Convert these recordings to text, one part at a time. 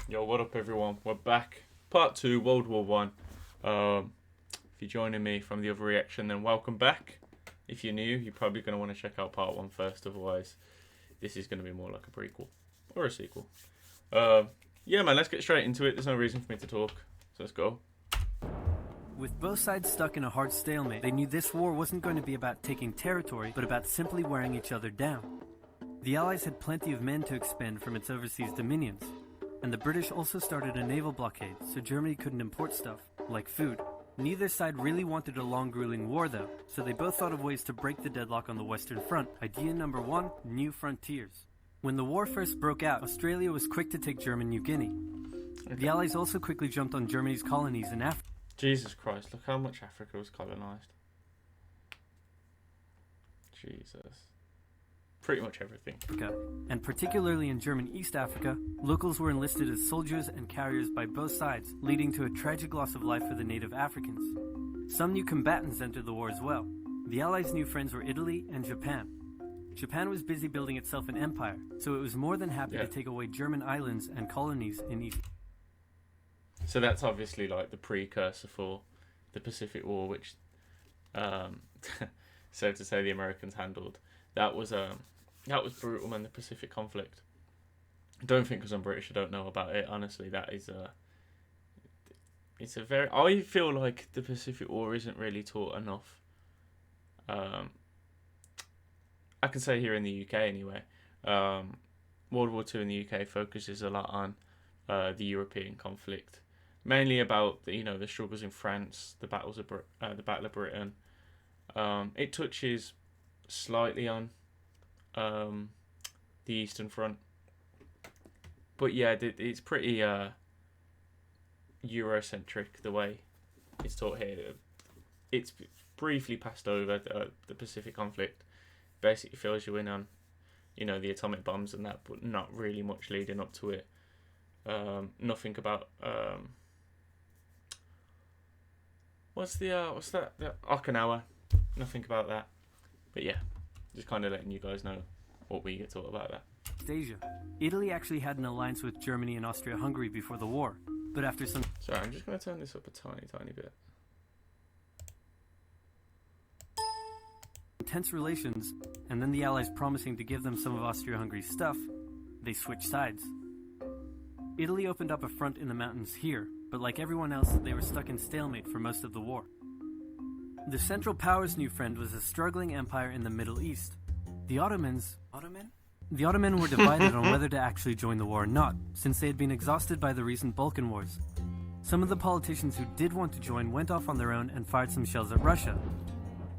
Yo, what up, everyone? We're back. Part 2, World War 1. If you're joining me from the other reaction, then welcome back. If you're new, you're probably going to want to check out Part 1 first. Otherwise, this is going to be more like a prequel. Or a sequel. Yeah, man, let's get straight into it. There's no reason for me to talk. So let's go. With both sides stuck in a hard stalemate, they knew this war wasn't going to be about taking territory, but about simply wearing each other down. The Allies had plenty of men to expend from its overseas dominions, and the British also started a naval blockade, so Germany couldn't import stuff, like food. Neither side really wanted a long, grueling war, though, so they both thought of ways to break the deadlock on the Western Front. Idea number 1, new frontiers. When the war first broke out, Australia was quick to take German New Guinea. The Allies also quickly jumped on Germany's colonies in Africa. Jesus Christ, look how much Africa was colonised. Jesus. Pretty much everything. And particularly in German East Africa, locals were enlisted as soldiers and carriers by both sides, leading to a tragic loss of life for the native Africans. Some new combatants entered the war as well. The Allies' new friends were Italy and Japan. Japan was busy building itself an empire, so it was more than happy to take away German islands and colonies in East. So that's obviously like the precursor for the Pacific War, which, so to say, the Americans handled. That was brutal, man. The Pacific conflict. I don't think because I'm British, I don't know about it. Honestly, that is it's a very. I feel like the Pacific War isn't really taught enough. I can say here in the UK anyway. World War II in the UK focuses a lot on the European conflict, mainly about the struggles in France, the battles of the Battle of Britain. It touches slightly on the Eastern Front, but yeah, it's pretty Eurocentric the way it's taught here. It's briefly passed over the Pacific conflict. Basically fills you in on the atomic bombs and that, but not really much leading up to it. Nothing about what's that the Okinawa, nothing about that. But yeah, just kind of letting you guys know what we get taught about that. Asia. Italy actually had an alliance with Germany and Austria-Hungary before the war, but after some... Sorry, I'm just going to turn this up a tiny bit. Intense relations, and then the Allies promising to give them some of Austria-Hungary's stuff, they switched sides. Italy opened up a front in the mountains here, but like everyone else, they were stuck in stalemate for most of the war. The Central Powers' new friend was a struggling empire in the Middle East. The Ottomans were divided on whether to actually join the war or not, since they had been exhausted by the recent Balkan Wars. Some of the politicians who did want to join went off on their own and fired some shells at Russia,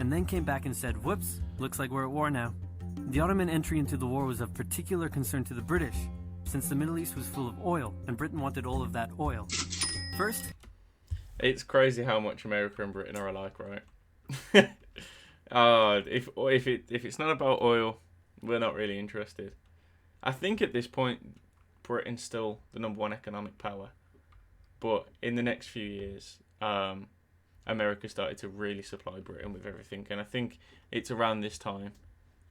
and then came back and said, whoops, looks like we're at war now. The Ottoman entry into the war was of particular concern to the British, since the Middle East was full of oil, and Britain wanted all of that oil. First... It's crazy how much America and Britain are alike, right? If it's not about oil, we're not really interested. I think at this point, Britain's still the #1 economic power. But in the next few years, America started to really supply Britain with everything, and I think it's around this time,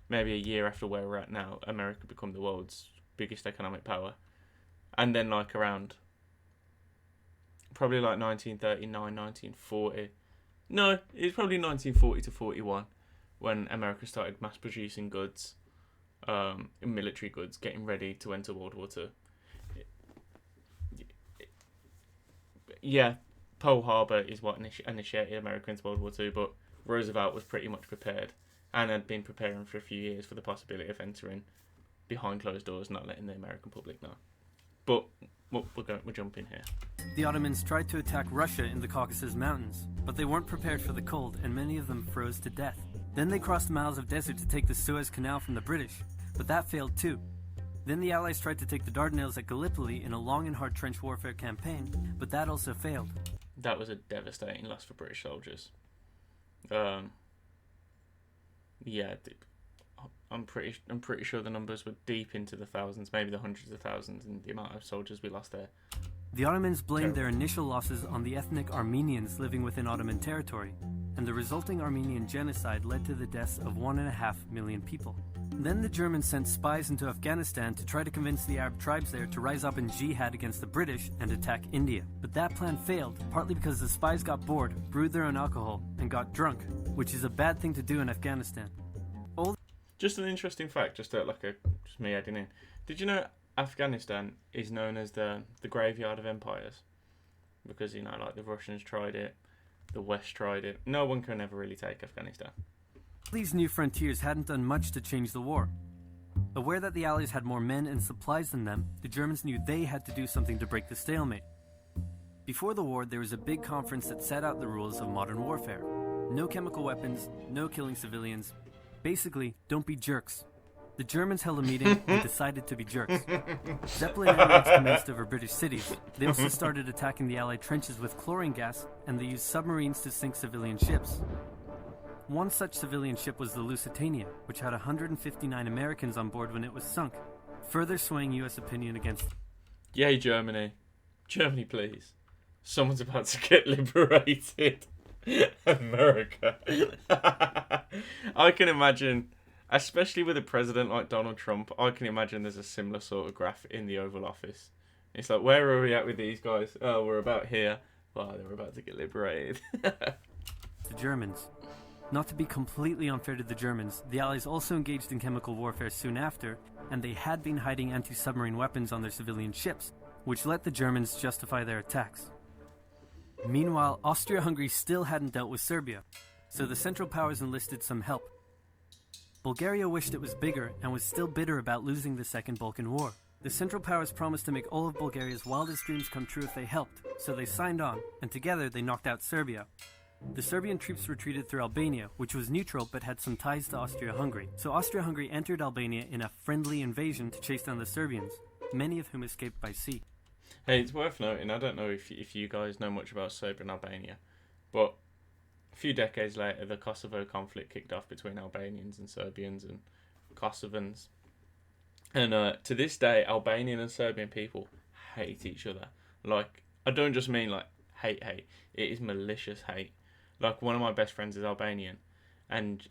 maybe a year after where we're at now, America become the world's biggest economic power. And then like around probably like 1939, 1940. No, it's probably 1940 to 41 when America started mass producing goods, military goods, getting ready to enter World War II. Yeah, Pearl Harbor is what initiated America into World War II, but Roosevelt was pretty much prepared and had been preparing for a few years for the possibility of entering behind closed doors, not letting the American public know. But we're jumping here. The Ottomans tried to attack Russia in the Caucasus Mountains, but they weren't prepared for the cold, and many of them froze to death. Then they crossed miles of desert to take the Suez Canal from the British, but that failed too. Then the Allies tried to take the Dardanelles at Gallipoli in a long and hard trench warfare campaign, but that also failed. That was a devastating loss for British soldiers. Yeah, I'm pretty sure the numbers were deep into the thousands, maybe the hundreds of thousands, and the amount of soldiers we lost there. The Ottomans blamed their initial losses on the ethnic Armenians living within Ottoman territory, and the resulting Armenian genocide led to the deaths of 1.5 million people. Then the Germans sent spies into Afghanistan to try to convince the Arab tribes there to rise up in jihad against the British and attack India. But that plan failed, partly because the spies got bored, brewed their own alcohol, and got drunk, which is a bad thing to do in Afghanistan. Just an interesting fact, just me adding in. Did you know Afghanistan is known as the graveyard of empires? Because, like the Russians tried it, the West tried it. No one can ever really take Afghanistan. These new frontiers hadn't done much to change the war. Aware that the Allies had more men and supplies than them, the Germans knew they had to do something to break the stalemate. Before the war, there was a big conference that set out the rules of modern warfare. No chemical weapons, no killing civilians. Basically, don't be jerks. The Germans held a meeting and decided to be jerks. Zeppelin airlines commenced over British cities. They also started attacking the Allied trenches with chlorine gas, and they used submarines to sink civilian ships. One such civilian ship was the Lusitania, which had 159 Americans on board when it was sunk, further swaying US opinion against... Yay, Germany. Germany, please. Someone's about to get liberated. America. I can imagine, especially with a president like Donald Trump, I can imagine there's a similar sort of graph in the Oval Office. It's like, where are we at with these guys? Oh, we're about here. Well, they're about to get liberated. The Germans. Not to be completely unfair to the Germans, the Allies also engaged in chemical warfare soon after, and they had been hiding anti-submarine weapons on their civilian ships, which let the Germans justify their attacks. Meanwhile, Austria-Hungary still hadn't dealt with Serbia, so the Central Powers enlisted some help. Bulgaria wished it was bigger and was still bitter about losing the Second Balkan War. The Central Powers promised to make all of Bulgaria's wildest dreams come true if they helped, so they signed on, and together they knocked out Serbia. The Serbian troops retreated through Albania, which was neutral but had some ties to Austria-Hungary. So Austria-Hungary entered Albania in a friendly invasion to chase down the Serbians, many of whom escaped by sea. Hey, it's worth noting, I don't know if you guys know much about Serbia and Albania, but a few decades later, the Kosovo conflict kicked off between Albanians and Serbians and Kosovans. And to this day, Albanian and Serbian people hate each other. Like, I don't just mean like hate. It is malicious hate. Like, one of my best friends is Albanian, and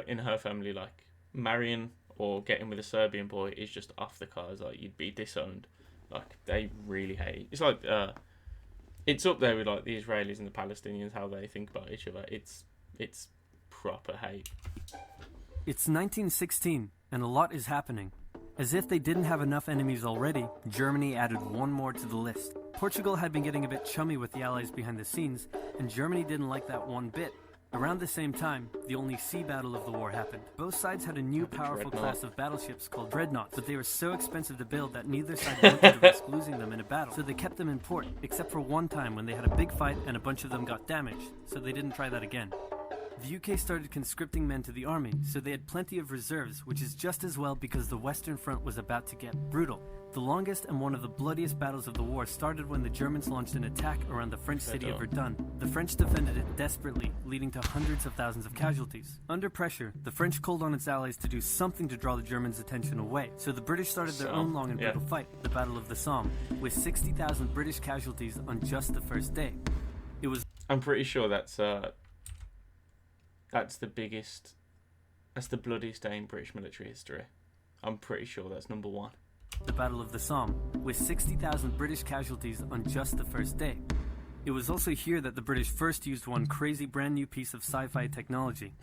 in her family, like, marrying or getting with a Serbian boy is just off the cards. Like, you'd be disowned. Like, they really hate. It's like it's up there with like the Israelis and the Palestinians, how they think about each other. It's proper hate. It's 1916, and a lot is happening. As if they didn't have enough enemies already, Germany added one more to the list. Portugal had been getting a bit chummy with the Allies behind the scenes, and Germany didn't like that one bit. Around the same time, the only sea battle of the war happened. Both sides had a new powerful class of battleships called dreadnoughts, but they were so expensive to build that neither side wanted to risk losing them in a battle, so they kept them in port, except for one time when they had a big fight and a bunch of them got damaged, so they didn't try that again. The UK started conscripting men to the army, so they had plenty of reserves, which is just as well because the Western Front was about to get brutal. The longest and one of the bloodiest battles of the war started when the Germans launched an attack around the French city of Verdun. The French defended it desperately, leading to hundreds of thousands of casualties. Under pressure, the French called on its allies to do something to draw the Germans' attention away, so the British started their own long and brutal fight, the Battle of the Somme, with 60,000 British casualties on just the first day. It was... I'm pretty sure that's the bloodiest day in British military history. I'm pretty sure that's number one. The Battle of the Somme, with 60,000 British casualties on just the first day. It was also here that the British first used one crazy brand new piece of sci-fi technology.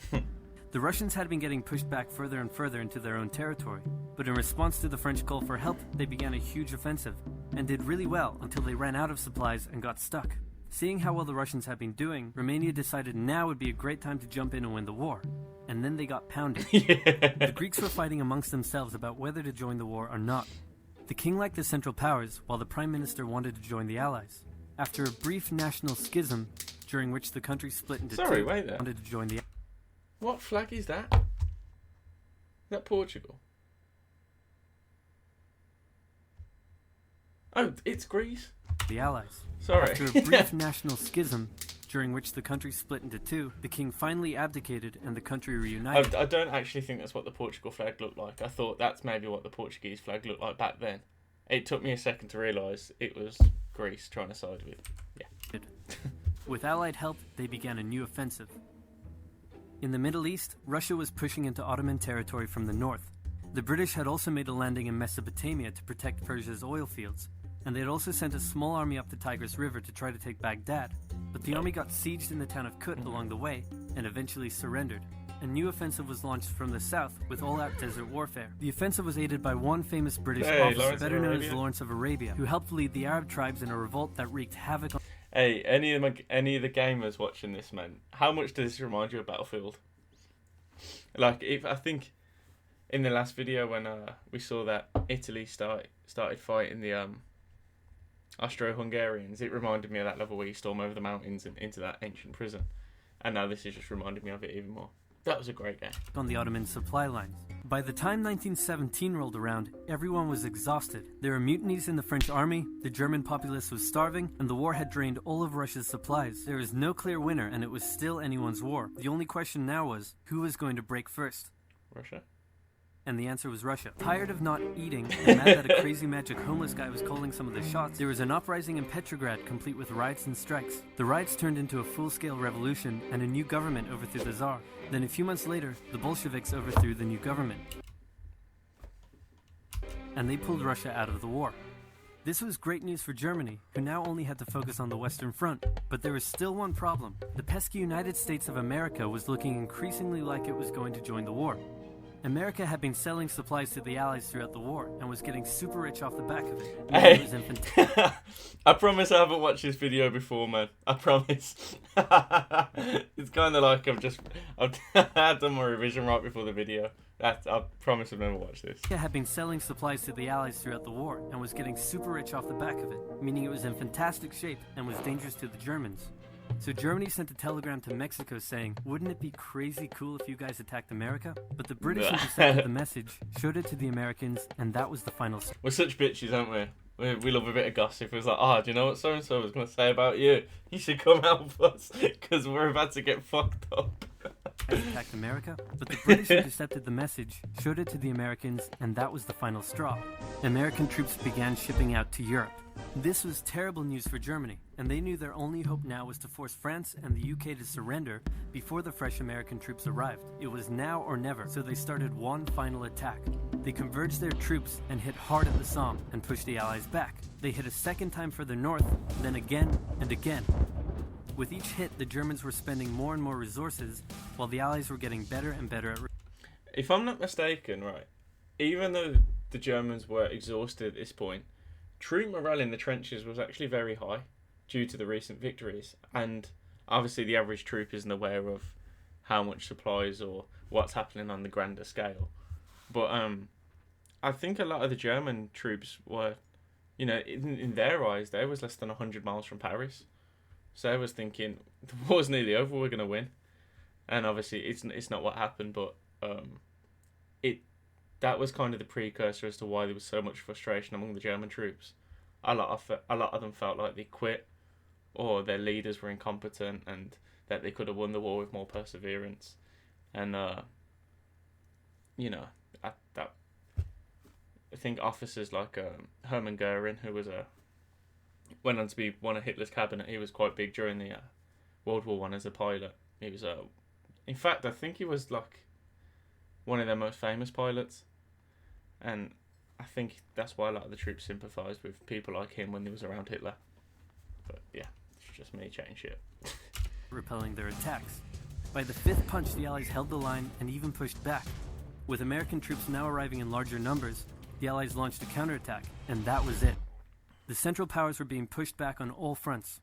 The Russians had been getting pushed back further and further into their own territory, but in response to the French call for help, they began a huge offensive, and did really well until they ran out of supplies and got stuck. Seeing how well the Russians had been doing, Romania decided now would be a great time to jump in and win the war. And then they got pounded. The Greeks were fighting amongst themselves about whether to join the war or not. The king liked the Central Powers, while the Prime Minister wanted to join the Allies. After a brief national schism, during which the country split into two, wanted to join the... What flag is that? Is that Portugal? Oh, it's Greece. The Allies. Sorry. After a brief national schism, during which the country split into two, the king finally abdicated and the country reunited. I don't actually think that's what the Portugal flag looked like. I thought that's maybe what the Portuguese flag looked like back then. It took me a second to realise it was Greece trying to side with. Yeah. With Allied help, they began a new offensive. In the Middle East, Russia was pushing into Ottoman territory from the north. The British had also made a landing in Mesopotamia to protect Persia's oil fields, and they had also sent a small army up the Tigris River to try to take Baghdad, but the army got sieged in the town of Kut along the way and eventually surrendered. A new offensive was launched from the south with all-out desert warfare. The offensive was aided by one famous British officer, better known as Lawrence of Arabia, who helped lead the Arab tribes in a revolt that wreaked havoc on... Hey, any of the gamers watching this, man, how much does this remind you of Battlefield? Like, I think in the last video when we saw that Italy started fighting the Austro-Hungarians, it reminded me of that level where you storm over the mountains and into that ancient prison. And now this is just reminding me of it even more. That was a great game. On the Ottoman supply lines. By the time 1917 rolled around, everyone was exhausted. There were mutinies in the French army, the German populace was starving, and the war had drained all of Russia's supplies. There was no clear winner, and it was still anyone's war. The only question now was, who was going to break first? Russia. And the answer was Russia. Tired of not eating, and mad that a crazy magic homeless guy was calling some of the shots, there was an uprising in Petrograd complete with riots and strikes. The riots turned into a full-scale revolution, and a new government overthrew the Tsar. Then a few months later, the Bolsheviks overthrew the new government. And they pulled Russia out of the war. This was great news for Germany, who now only had to focus on the Western Front. But there was still one problem. The pesky United States of America was looking increasingly like it was going to join the war. America had been selling supplies to the Allies throughout the war and was getting super rich off the back of it. Hey, I promise I haven't watched this video before, man. I promise. It's kind of like I've done my revision right before the video. I promise I've never watched this. America had been selling supplies to the Allies throughout the war and was getting super rich off the back of it, meaning it was in fantastic shape and was dangerous to the Germans. So Germany sent a telegram to Mexico saying, wouldn't it be crazy cool if you guys attacked America? But the British intercepted the message, showed it to the Americans, and that was the final stop. We're such bitches, aren't we? We love a bit of gossip. It was like, do you know what so-and-so was going to say about you? You should come help us, because we're about to get fucked up. Attacked America, but the British intercepted the message, showed it to the Americans, and that was the final straw. American troops began shipping out to Europe. This was terrible news for Germany, and they knew their only hope now was to force France and the UK to surrender before the fresh American troops arrived. It was now or never, so they started one final attack. They converged their troops and hit hard at the Somme and pushed the Allies back. They hit a second time further north, then again and again. With each hit, the Germans were spending more and more resources, while the Allies were getting better and better at... If I'm not mistaken, right, even though the Germans were exhausted at this point, troop morale in the trenches was actually very high due to the recent victories. And obviously the average troop isn't aware of how much supplies or what's happening on the grander scale. But I think a lot of the German troops were, in their eyes, they was less than 100 miles from Paris. So I was thinking, the war's nearly over, we're going to win. And obviously it's not what happened, but that was kind of the precursor as to why there was so much frustration among the German troops. A lot of them felt like they quit, or their leaders were incompetent, and that they could have won the war with more perseverance. And I think officers like Hermann Goering, who went on to be one of Hitler's cabinet, he was quite big during the World War I as a pilot. He was in fact, I think he was like one of their most famous pilots, and I think that's why a lot of the troops sympathised with people like him when they was around Hitler. But yeah, it's just me chatting shit. Repelling their attacks. By the fifth punch, the Allies held the line and even pushed back. With American troops now arriving in larger numbers, the Allies launched a counterattack, and that was it. The Central Powers were being pushed back on all fronts.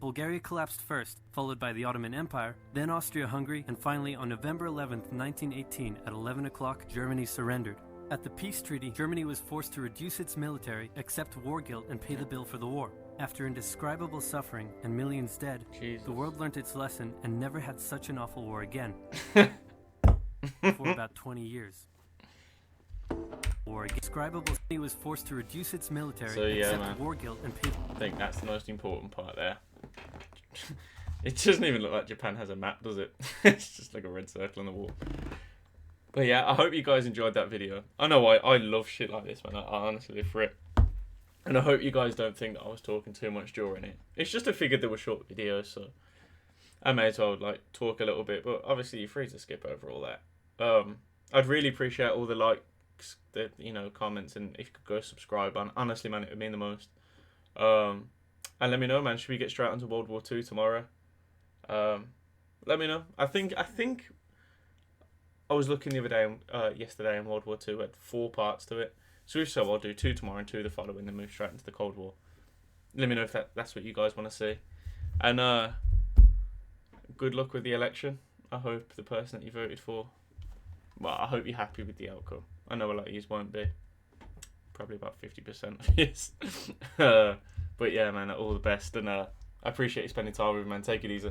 Bulgaria collapsed first, followed by the Ottoman Empire, then Austria-Hungary, and finally on November 11th, 1918, at 11 o'clock, Germany surrendered. At the peace treaty, Germany was forced to reduce its military, accept war guilt, and pay the bill for the war. After indescribable suffering and millions dead, Jesus. The world learnt its lesson and never had such an awful war again. For about 20 years. War again. Indescribable Germany was forced to reduce its military, accept war guilt, and pay... I think that's the most important part there. It doesn't even look like Japan has a map, does it? It's just like a red circle on the wall. But yeah, I hope you guys enjoyed that video. I know I love shit like this, man. I honestly live for it. And I hope you guys don't think that I was talking too much during it. It's just I figured there were short videos, so I may as well like talk a little bit. But obviously you're free to skip over all that. I'd really appreciate all the likes, the comments, and if you could go subscribe. And honestly, man, it would mean the most. And let me know, man. Should we get straight onto World War II tomorrow? Let me know. I think I was looking the other day, yesterday, in World War II had 4 parts to it. So if so, I'll do 2 tomorrow and 2 the following, then move straight into the Cold War. Let me know if that's what you guys want to see. And good luck with the election. I hope the person that you voted for, well, I hope you're happy with the outcome. I know a lot of yous won't be. Probably about 50% of yous. But yeah, man, all the best. And I appreciate you spending time with me, man. Take it easy.